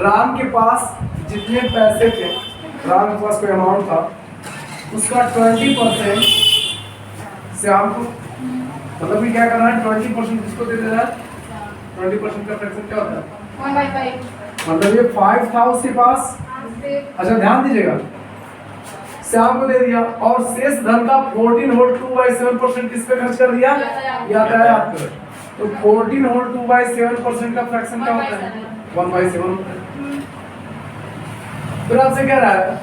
राम के पास जितने पैसे थे, राम के पास कोई अमाउंट था, उसका 20% श्याम को, मतलब कि क्या करना है, 20% किसको दे देना है, 20% का फ्रैक्शन क्या होता है 1/5। मतलब ये 5 था उसके पास। अच्छा ध्यान दीजिएगा, श्याम को दे दिया और शेष धन का 14 होल 2/7% किस पे खर्च कर दिया, यातायात पर। तो 14 होल 2/7% का फ्रैक्शन क्या होता है 1/7। फिर आपसे कह रहा है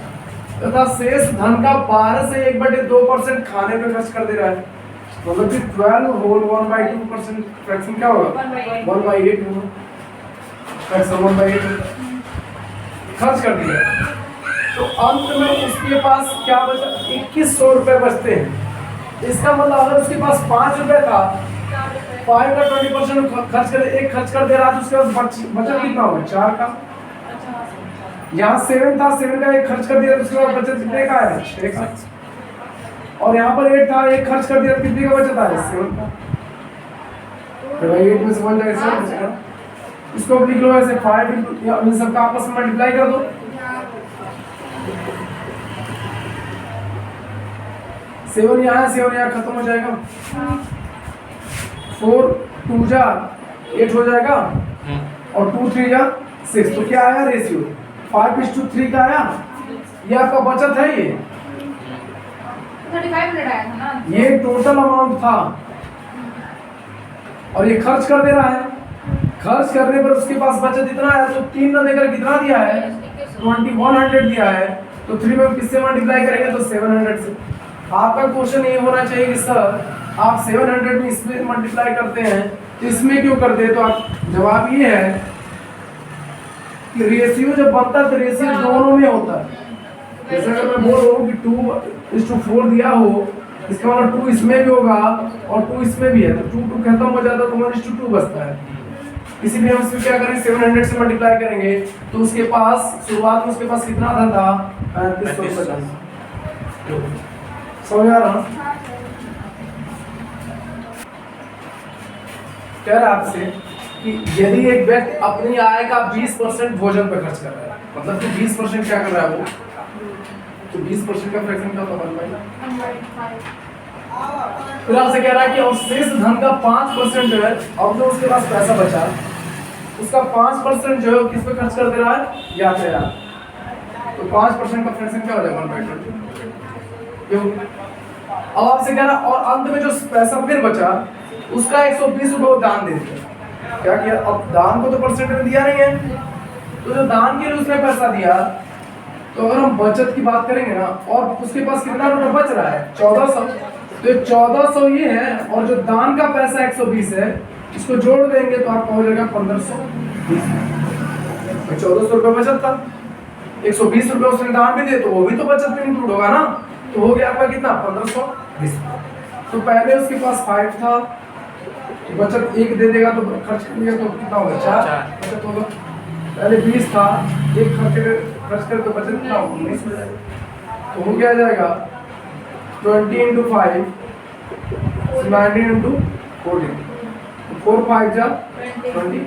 तथा शेष धन का 12 से 1/2% खाने पे खर्च कर दे रहा है, मतलब कि 12 होल 1/2% फ्रैक्शन क्या होगा 1/8 होगा, फ्रैक्शन 1/8 खर्च कर दिया। तो अंत में उसके पास क्या बचा, 2100 रुपए बचते हैं। इसका मतलब अगर उसके पास 5 रुपए था, 5 का 20% खर्च कर, एक खर्च कर दे रहा था, उसके पास बचत कितना होगा 4 का। यहाँ 7 था, 7 का एक खर्च कर दिया, उसके बाद बचत कितने का है 6 का। और यहाँ पर 8 था, एक खर्च कर दिया, कितने का बचत आया 7 का। तो भाई 8 में से 1 जाएगा 7 बचेगा। इसको लिख लो ऐसे 5 इन सबका आपस में मल्टीप्लाई कर दो। 7 यहाँ 7 यहाँ खत्म हो जाएगा, 4 2 जा 8 हो जाएगा और 2 3 जा 6। तो क्या आया रेशियो 5:3 का आया। ये आपका बचत है, ये 35 मिनट आया था ना, ये टोटल अमाउंट था और ये खर्च कर दे रहा है। खर्च करने पर उसके पास बचत इतना है, तो 3 न देकर कितना दिया है 2100 दिया है। तो 3 में किससे मल्टीप्लाई करेंगे तो 700 से। आपका क्वेश्चन ये होना चाहिए कि सर आप 700 में इसमें मल्टीप्लाई करते हैं तो इसमें क्यों करते हैं। तो आप जवाब ये है कि रेशियो जब बनता है तो रेशियो दोनों में होता है। जैसे अगर मैं बोल रहा हूँ कि 2:4 दिया हो, इसका मतलब 2 इसमें भी होगा और 2 इसमें भी है, तो 2 खत्म हो जाता है तो 1:2 बचता है। इसीलिए हम इसमें क्या करेंगे 700 से मल्टीप्लाई करेंगे। तो उसके पास शुरुआत में उसके पास कितना धन था 3550। समझ आ रहा कह रहा आपसे कि यदि एक व्यक्ति अपनी आय का 20% भोजन पर खर्च कर रहा है, मतलब कि 20% क्या कर रहा है वो, तो 20% का फ्रैक्शन क्या होता है 1/5। फिर आपसे कह रहा है कि और शेष धन का 5% जो है, अब जो उसके पास पैसा बचा उसका 5% जो है किस पे खर्च कर दे रहा है यातायात। तो 5% का फ्रैक्शन क्या हो जाएगा 1/2। क्यों, अब आपसे कह रहा और अंत में जो पैसा फिर बचा उसका 120 रुपये दान दे दिया। क्या किया, अब दान को तो परसेंट में दिया नहीं है, तो जो दान के लिए उसने पैसा दिया, तो अगर हम बचत की बात करेंगे ना, और उसके पास कितना रुपया बच रहा है 1400, तो 1400 ये है और जो दान का पैसा 120 है, इसको जोड़ देंगे तो आपका हो जाएगा 1520। 1400 रुपये बचत था, 120 रुपये उसने दान भी दिए तो वो भी तो बचत में इंक्लूड होगा ना, तो हो गया आपका कितना 1520। तो पहले उसके पास 5 था, बचत 1 दे देगा तो खर्च करेगा तो कितना होगा 4 बचत होगा। पहले 20 था, 1 खर्च कर तो बचत कितना होगा 19 हो जाएगा। तो हो क्या जाएगा 20 × 5 19 × 14, तो 4 5 जा 20।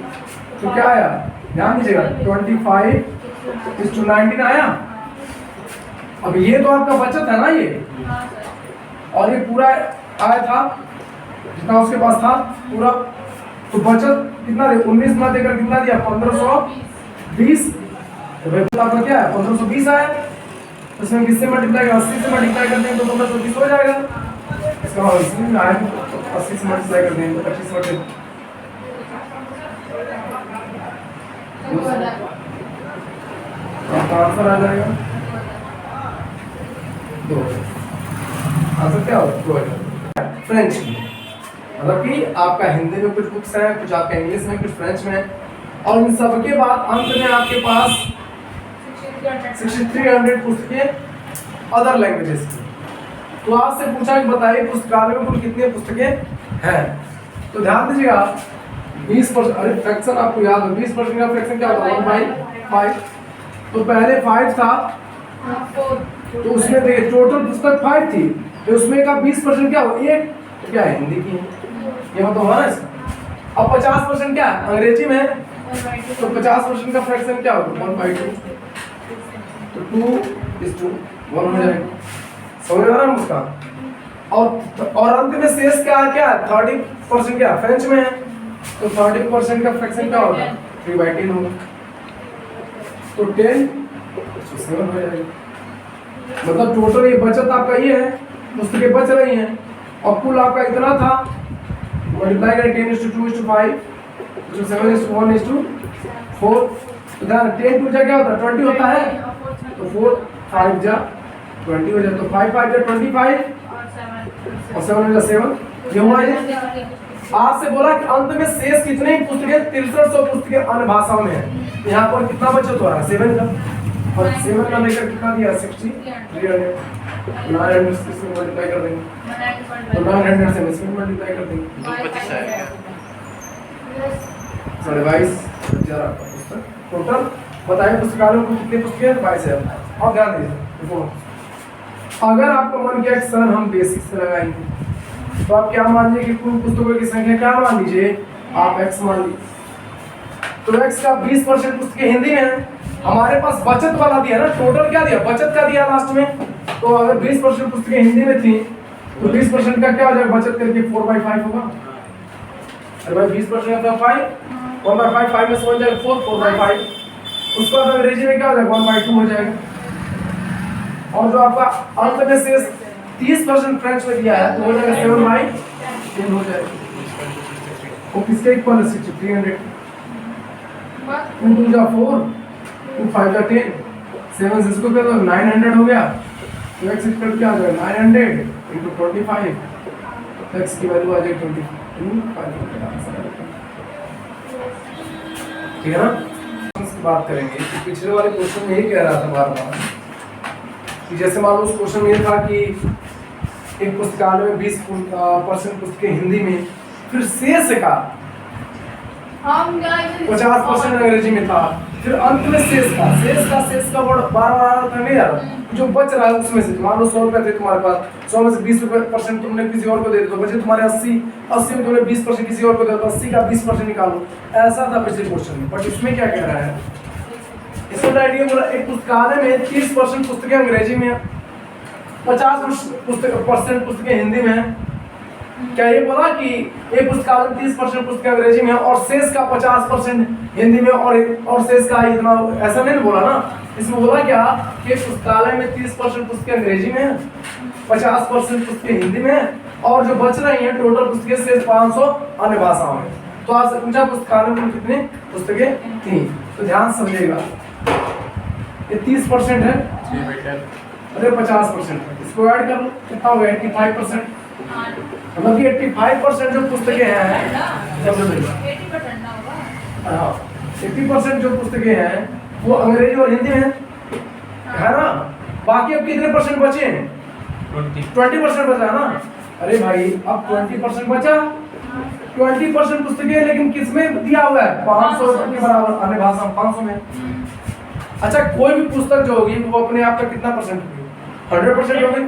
तो क्या आया ध्यान दीजिएगा 25:19 आया। अब ये तो आपका बचत है ना ये, और ये पूरा आया था जितना उसके पास था पूरा, तो बचत कितना दे 19 ना देकर कितना दिया 1520। तो भाई आपका क्या है 1520 आया। तो इसमें किससे मल्टीप्लाई कर 80 से मल्टीप्लाई करते हैं तो 1520 हो जाएगा। इसका मतलब इसमें आया तो 80 से मल्टीप्लाई कर देंगे तो 25 बटे तो आंसर आ जाएगा 2। आंसर क्या होगा फ्रेंच में, मतलब कि आपका हिंदी में कुछ बुक्स हैं, कुछ आपका इंग्लिश में, कुछ फ्रेंच में, और इन सब के बाद अंत में आपके पास 6300 पुस्तकें अदर लैंग्वेजेस की। तो आपसे पूछा कि बताइए पुस्तकालय में कुल कितनी पुस्तकें हैं। तो ध्यान दीजिएगा 20%, अरे फ्रैक्शन आपको याद हो 20% का फ्रैक्शन क्या होता है 1/5। तो पहले 5 था, तो उसमें देखिए टोटल पुस्तक 5 थी, तो उसमें का 20% क्या हो 1, तो क्या है हिंदी की, ये मतलब हुआ ना। अब 50% क्या है अंग्रेजी में, तो 50% का फ्रैक्शन क्या होगा 1/2, तो 2:1 हो जाएगा। समझ आ रहा है उसका। और अंत में शेष क्या है, 30% क्या फ्रेंच में है, तो 30% का फ्रैक्शन क्या होगा 3/10 होगा, तो 10 तो 7 हो जाएगा। मतलब टोटल ये बचत आपका ये है, पुस्तकें बच रही हैं और कुल आपका इतना था, मल्टीप्लाई करें 10:2:5, तो 7:1:4, तो ध्यान 10 2 जा क्या होता है 20 होता है, तो 4 5 जा 20 हो जाए, तो 5 5 जा 25 और 7 जा 7, ये हुआ ये। आपसे बोला कि अंत में शेष कितने पुस्तकें 6300 पुस्तकें अन्य भाषाओं में है, यहाँ पर कितना बचत हो रहा है 7 का, और 7 का लेकर कितना दिया 60 300 900 से मल्टीप्लाई कर देंगे, तो 900 से इसमें मल्टीप्लाई कर देंगे, 25 आएगा। 22,500 पुस्तक टोटल। बताइए पुस्तकालयों को कितनी पुस्तकें 22,000। और ध्यान दीजिए देखो, अगर आपको मन किया कि सर हम बेसिक से लगाएंगे, तो आप क्या मान लीजिए कि कुल पुस्तकों की संख्या क्या मान लीजिए आप x मान लीजिए, तो x का 20% पुस्तकें हिंदी में है। हमारे पास बचत वाला दिया ना, टोटल क्या दिया बचत का दिया लास्ट में, तो अगर 20% पुस्तकें हिंदी में थी तो 20% का क्या हो जाएगा बचत करके 4/5 होगा। अरे भाई 20% का 5 1/5 5 में से बन जाएगा 4/5, उसके बाद अंग्रेजी में क्या हो जाएगा 1/2 हो जाएगा। और जो आपका अंत में शेष 30% फ्रेंच में दिया है तो हो जाएगा 7/10 हो जाएगा। वो किसके इक्वल है 300, 2 2 जा 4 2 5 जा 10, 7 से इसको कर दो 900 हो गया, तो x इक्वल क्या आ जाएगा 900 into 25, x की वैल्यू आ जाएगी 25। ठीक है ना। की बात करेंगे कि पिछले वाले क्वेश्चन में यही कह रहा था बार-बार कि जैसे मान लो उस क्वेश्चन में ये था कि एक पुस्तकालय में 20% पुस्तकें हिंदी में, फिर शेष का 50% अंग्रेजी में था, फिर अंत में शेष का वर्ड बार-बार था नहीं यार, जो बच रहा है उसमें से मान लो 100 रुपए थे तुम्हारे पास, 100 में से 20% तुमने किसी और को दे दिया, तो बचे तुम्हारे 80 में तुमने 20% किसी और को दे दिया, तो 80 का 20% निकालो, ऐसा था पिछले क्वेश्चन में। बट इसमें क्या कह रहा है, इसमें आइडिया बोला एक पुस्तकालय में 30% पुस्तकें अंग्रेजी में, 50% पुस्तकें हिंदी में है। क्या ये बोला कि एक पुस्तकालय में 30% पुस्तकें अंग्रेजी में है और शेष का 50% हिंदी में और शेष का इतना, ऐसा नहीं बोला ना। इसमें बोला क्या कि पुस्तकालय में 30% पुस्तकें अंग्रेजी में है, 50% पुस्तकें हिंदी में है और जो बच रही हैं टोटल पुस्तकें शेष 500 अन्य भाषाओं में। तो आपसे पूछा पुस्तकालय में कितनी पुस्तकें थी, तो ध्यान समझिएगा ये 30% है, अरे 50% है, इसको ऐड कर लो कितना हो गया 85%, मतलब कि 85% जो पुस्तकें हैं, 80% जो पुस्तकें हैं वो अंग्रेजी और हिंदी में है ना। बाकी अब कितने परसेंट बचे हैं 20% बचा है ना। अरे भाई अब 20% बचा, 20% पुस्तकें लेकिन किसमें दिया हुआ है 500 के बराबर, अन्य भाषा में 500 में। अच्छा कोई भी पुस्तक जो होगी वो अपने आप का कितना परसेंट होगी 100% होगी,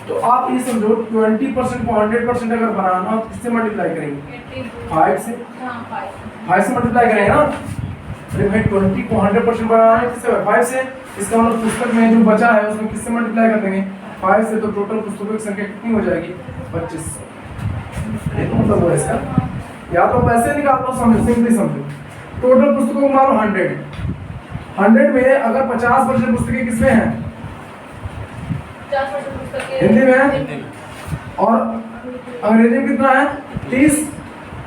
तो आप ये समझो 20% को 100% अगर बनाना हो किससे मल्टीप्लाई करेंगे 5 से, 5 से मल्टीप्लाई करेंगे ना। अरे भाई 20 को 100% बनाना है किससे 5 से, इसका मतलब पुस्तक में जो बचा है उसमें किससे मल्टीप्लाई कर देंगे 5 से, तो टोटल पुस्तकों की संख्या कितनी हो जाएगी 2500। ये तो मतलब है इसका, या तो वैसे निकाल लो, समझो सिंपली समझो, टोटल पुस्तकों को मानो 100 में अगर 50% पुस्तकें किसमें हैं हिंदी में और अंग्रेजी में कितना है 30,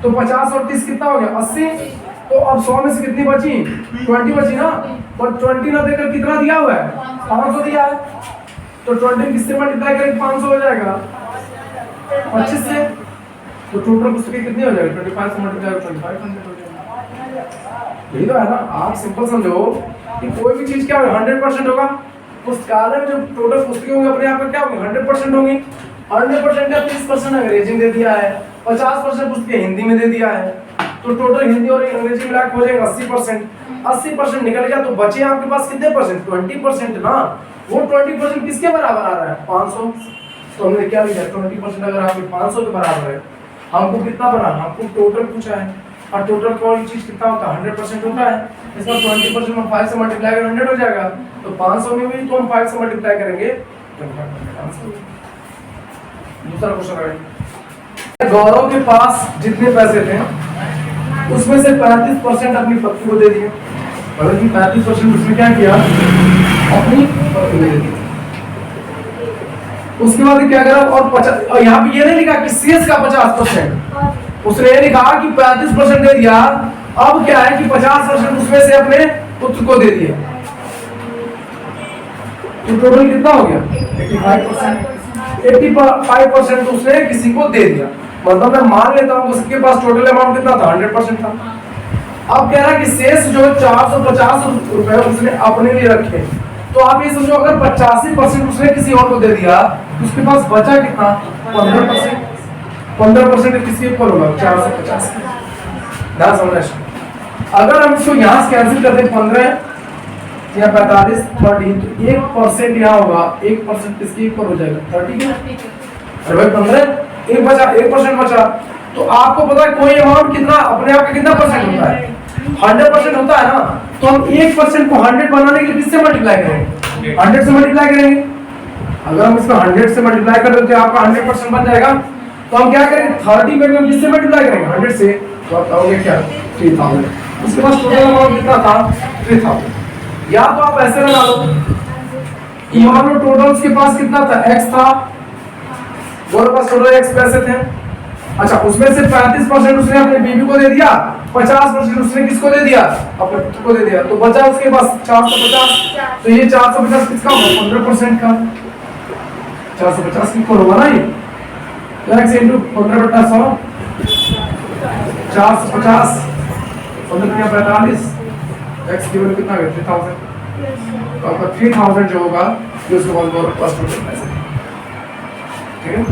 तो 50 और 30 कितना हो गया 80, तो अब 100 में से कितनी बची 20 बची ना, और 20 ना देकर कितना दिया हुआ है 500 दिया है, तो 20 किससे मल्टीप्लाई करेंगे 500 हो जाएगा 25 से, तो टोटल पुस्तकें कितनी हो जाएगी 25 से मल्टीप्लाई 2500 हो जाएगा। यही तो है ना। आप सिंपल समझो कि कोई भी चीज क्या होगा 100% होगा, पुस्तकालय में जो टोटल पुस्तकें होंगी अपने आप में क्या होंगी 100% होंगी, 100% का 30% अंग्रेजी में दे दिया है, 50% पुस्तकें हिंदी में दे दिया है, तो टोटल हिंदी और अंग्रेजी मिला के हो जाएगा 80%। 80% निकल गया तो बचे आपके पास कितने परसेंट 20% ना, वो 20% किसके बराबर आ रहा है 500, तो हमने क्या लिखा 20% अगर आपके 500 के बराबर है, हमको कितना बना, हमको टोटल पूछा है और टोटल कोई चीज कितना होता है 100% होता है। इसमें 20% में 5 से मल्टीप्लाई करें 100 हो जाएगा। तो 500 में भी तो हम 5 से मल्टीप्लाई करेंगे 25%। दूसरा क्वेश्चन है, गौरव के पास जितने पैसे थे उसमें से 35% अपनी पत्नी को दे दिए। मतलब कि 35% उसने क्या किया, अपनी पत्नी को दे दिया। उसके बाद क्या करा, और यहाँ पे ये नहीं लिखा कि शेष का 50%, उसने ये लिखा कि 35% दे दिया। अब क्या है कि 50% उसमें से अपने पुत्र को दे दिया। तो टोटल कितना हो गया 85%। 85% उसने किसी को दे दिया। मतलब मैं मान लेता हूँ उसके पास टोटल अमाउंट कितना था 100% था। अब कह रहा है कि शेष जो 450 रुपए उसने अपने लिए रखे। तो आप ये सोचो अगर 85% उसने किसी और को दे दिया तो उसके पास बचा कितना 15%। 15% किसी एक पर होगा 450। ध्यान समझना। अगर हम इसको यहाँ से कैंसिल कर दें 15 या 45 30 तो 1% यहाँ होगा। 1% किसके एक पर हो जाएगा 30 के। अरे भाई 15 एक बचा 1% बचा। तो आपको पता है कोई अमाउंट कितना अपने आप का कितना परसेंट होता है 100% होता है ना। तो हम 1% को 100 बनाने के लिए किससे मल्टीप्लाई करेंगे 100 से मल्टीप्लाई करेंगे। अगर हम इसको 100 से मल्टीप्लाई कर दें तो आपका 100% बन जाएगा। तो हम क्या करेंगे 30 में हम किससे मल्टीप्लाई करेंगे 100 से। तो आप कहोगे क्या 3000। उसके पास टोटल अमाउंट कितना था 3000। या तो आप ऐसे लगा लो कि मान लो टोटल उसके पास कितना था x था, और पास टोटल x पैसे थे। अच्छा उसमें से 35% उसने अपने बीवी को दे दिया, 50% उसने किसको दे दिया अपने पुत्र को दे दिया। तो बचा उसके पास 450। तो ये 450 किसका होगा 15% का। 450 की को होगा ना ये x into 15/100 450 15×45 x की वैल्यू कितना है 3000। तो आपका 3000 जो होगा ये उसके बाद और प्लस टोटल पैसे। ठीक है।